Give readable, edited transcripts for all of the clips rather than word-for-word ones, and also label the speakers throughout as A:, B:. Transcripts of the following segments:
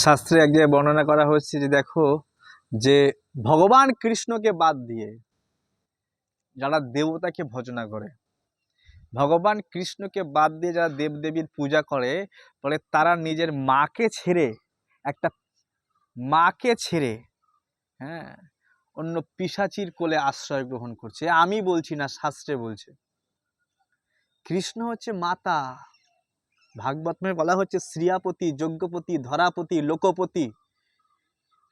A: শাস্ত্রে এক জায়গায় বর্ণনা করা হচ্ছে যে দেখো যে ভগবান কৃষ্ণকে বাদ দিয়ে যারা দেবতাকে ভজনা করে, ভগবান কৃষ্ণকে বাদ দিয়ে যারা দেবদেবীর পূজা করে, বলে তারা নিজের মাকে ছেড়ে হ্যাঁ অন্য পিশাচির কোলে আশ্রয় গ্রহণ করছে। আমি বলছি না, শাস্ত্রে বলছে। কৃষ্ণ হচ্ছে মাতা। ভাগবতমে বলা হচ্ছে শ্রিয়াপতি, যজ্ঞপতি, ধরাপতি, লোকপতি।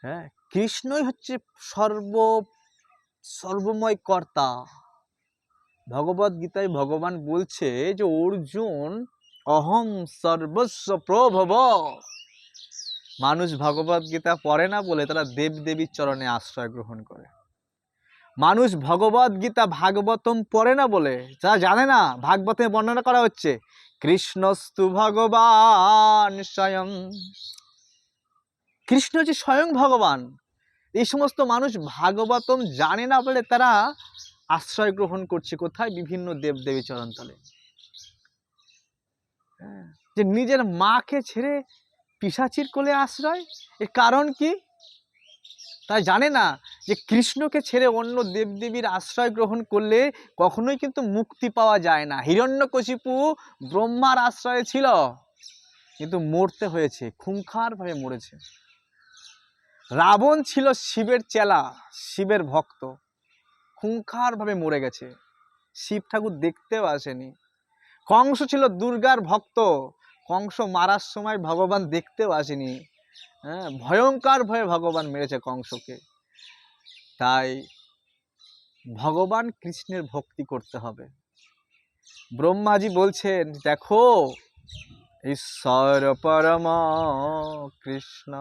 A: হ্যাঁ, কৃষ্ণই হচ্ছে সর্বময় কর্তা। ভগবদ গীতায় ভগবান বলছে যে অর্জুন অহম সর্বস্ব প্রভব। মানুষ ভগবদ গীতা পড়ে না বলে তারা দেবদেবীর চরণে আশ্রয় গ্রহণ করে। মানুষ ভগবদ গীতা ভাগবতম পড়ে না বলে, যারা জানে না, ভাগবতে বর্ণনা করা হচ্ছে কৃষ্ণস্তু ভগবান স্বয়ং। কৃষ্ণ হচ্ছে স্বয়ং ভগবান। এই সমস্ত মানুষ ভাগবতম জানে না বলে তারা আশ্রয় গ্রহণ করছে কোথায়? বিভিন্ন দেবদেবী চরণতলে। যে নিজের মাকে ছেড়ে পিশাচির কোলে আশ্রয়, এর কারণ কি? তাই জানে না যে কৃষ্ণকে ছেড়ে অন্য দেবদেবীর আশ্রয় গ্রহণ করলে কখনোই কিন্তু মুক্তি পাওয়া যায় না। হিরণ্যকশিপু ব্রহ্মার আশ্রয়ে ছিল, কিন্তু মরতে হয়েছে, খুংখার ভাবে মরেছে। রাবণ ছিল শিবের চেলা, শিবের ভক্ত, খুংখার ভাবে মরে গেছে, শিব ঠাকুর দেখতেও আসেনি। কংস ছিল দুর্গার ভক্ত, কংস মারার সময় ভগবান দেখতেও আসেনি। হ্যাঁ, ভয়ঙ্কর ভয়ে ভগবান মেরেছে কংসকে। তাই ভগবান কৃষ্ণের ভক্তি করতে হবে। ব্রহ্মাজি বলছেন দেখো, ঈশ্বর পরম কৃষ্ণ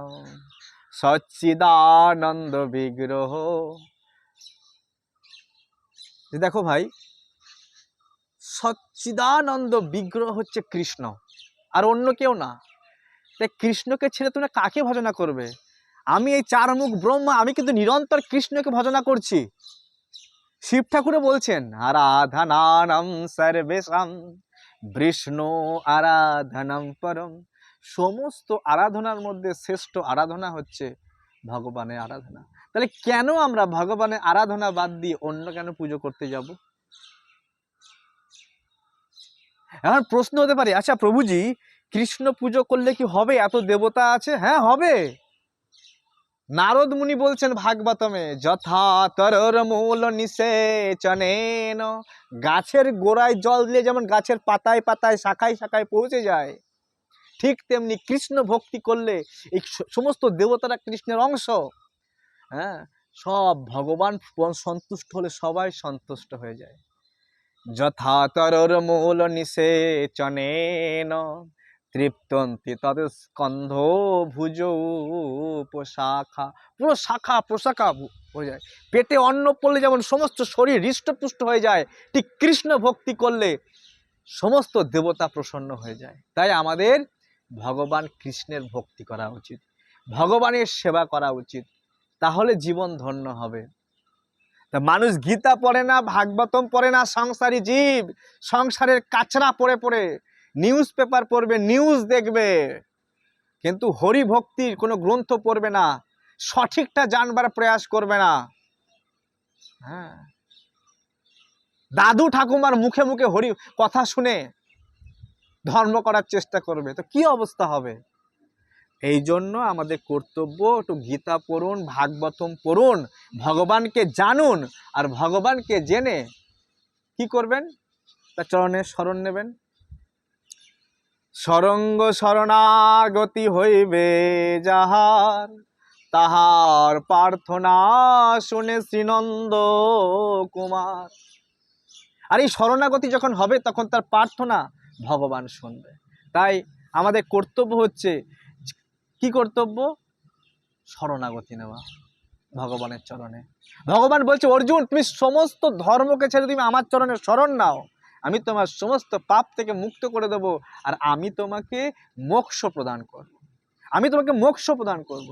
A: সচ্চিদানন্দ বিগ্রহ। দেখো ভাই, সচ্চিদানন্দ বিগ্রহ হচ্ছে কৃষ্ণ, আর অন্য কেউ না। তাই কৃষ্ণকে ছেড়ে তোমরা কাকে ভজনা করবে? আমি এই চারমুখ ব্রহ্মা, আমি কিন্তু নিরন্তর কৃষ্ণকে ভজনা করছি। শিব ঠাকুরে বলছেন আরাধনানাম সর্বেশাম বিষ্ণু আরাধনাম পরম। সমস্ত আরাধনার মধ্যে শ্রেষ্ঠ আরাধনা হচ্ছে ভগবানের আরাধনা। তাহলে কেন আমরা ভগবানের আরাধনা বাদ দিয়ে অন্য কেন পুজো করতে যাব? এখন প্রশ্ন হতে পারে, আচ্ছা প্রভুজি, কৃষ্ণ পুজো করলে কি হবে? এত দেবতা আছে। হ্যাঁ হবে। নারদ মুনি বলছেন ভাগবতমে, যথা তরর মূল নিষেচনেন। গাছের গোড়ায় জল দিলে যেমন গাছের পাতায় পাতায় শাখায় শাখায় পৌঁছে যায়, ঠিক তেমনি কৃষ্ণ ভক্তি করলে এই সমস্ত দেবতারা কৃষ্ণের অংশ। হ্যাঁ, সব ভগবান সন্তুষ্ট হলে সবাই সন্তুষ্ট হয়ে যায়। যথা তরর মূল নিষেচনেন তৃপ্তন্তি তদ স্কন্ধ ভুজ উপশাখা। পুরো শাখা প্রশাখা হয়ে যায়। পেটে অন্ন পড়লে যেমন সমস্ত শরীর হৃষ্টপুষ্ট হয়ে যায়, ঠিক কৃষ্ণ ভক্তি করলে সমস্ত দেবতা প্রসন্ন হয়ে যায়। তাই আমাদের ভগবান কৃষ্ণের ভক্তি করা উচিত, ভগবানের সেবা করা উচিত, তাহলে জীবন ধন্য হবে। তা মানুষ গীতা পড়ে না, ভাগবতম পড়ে না, সংসারী জীব সংসারের কাচরা পড়ে পড়ে নিউজ পেপার পড়বে, নিউজ দেখবে, কিন্তু হরি ভক্তির কোনো গ্রন্থ পড়বে না, সঠিকটা জানবার প্রয়াস করবে না। হ্যাঁ, দাদু ঠাকুমার মুখে মুখে হরি কথা শুনে ধর্ম করার চেষ্টা করবে, তো কি অবস্থা হবে? এই জন্য আমাদের কর্তব্য, একটু গীতা পড়ুন, ভাগবতম পড়ুন, ভগবানকে জানুন, আর ভগবানকে জেনে কি করবেন? তার চরণে শরণ নেবেন। সরঙ্গ শরণাগতি হইবে যাহার, তাহার প্রার্থনা শুনে শ্রীনন্দ কুমার। আর এই শরণাগতি যখন হবে তখন তার প্রার্থনা ভগবান শুনবে। তাই আমাদের কর্তব্য হচ্ছে, কি কর্তব্য? শরণাগতি নেওয়া ভগবানের চরণে। ভগবান বলছে অর্জুন, তুমি সমস্ত ধর্মকে ছেড়ে তুমি আমার চরণে শরণ নাও, আমি তোমার সমস্ত পাপ থেকে মুক্ত করে দেব, আর আমি তোমাকে মোক্ষ প্রদান করব, আমি তোমাকে মোক্ষ প্রদান করব।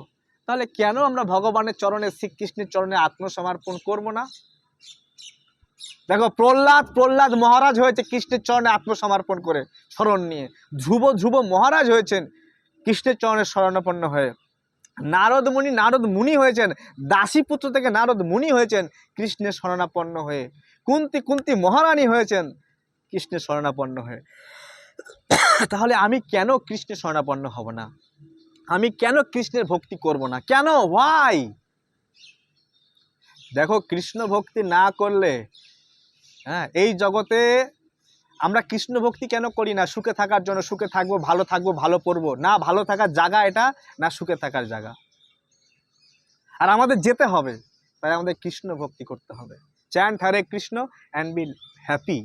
A: তাহলে কেন আমরা ভগবানের চরণে, শ্রীকৃষ্ণের চরণে আত্মসমর্পণ করব না? দেখো, প্রহ্লাদ মহারাজ হয়েছে কৃষ্ণের চরণে আত্মসমর্পণ করে, শরণ নিয়ে। ধ্রুব মহারাজ হয়েছেন কৃষ্ণের চরণের শরণাপন্ন হয়ে। নারদ মুনি হয়েছেন, দাসীপুত্র থেকে নারদ মুনি হয়েছেন কৃষ্ণের শরণাপন্ন হয়ে। কুন্তি মহারানী হয়েছেন কৃষ্ণের শরণাপন্ন হয়ে। তাহলে আমি কেন কৃষ্ণের শরণাপন্ন হব না? আমি কেন কৃষ্ণের ভক্তি করব না? কেন? ওয়াই? দেখো, কৃষ্ণ ভক্তি না করলে, হ্যাঁ, এই জগতে আমরা কৃষ্ণ ভক্তি কেন করি না? সুখে থাকার জন্য, সুখে থাকবো, ভালো পড়বো না, ভালো থাকার জায়গা এটা না, সুখে থাকার জায়গা। আর আমাদের যেতে হবে, তাই আমাদের কৃষ্ণ ভক্তি করতে হবে। Chant Hare Krishna and be happy.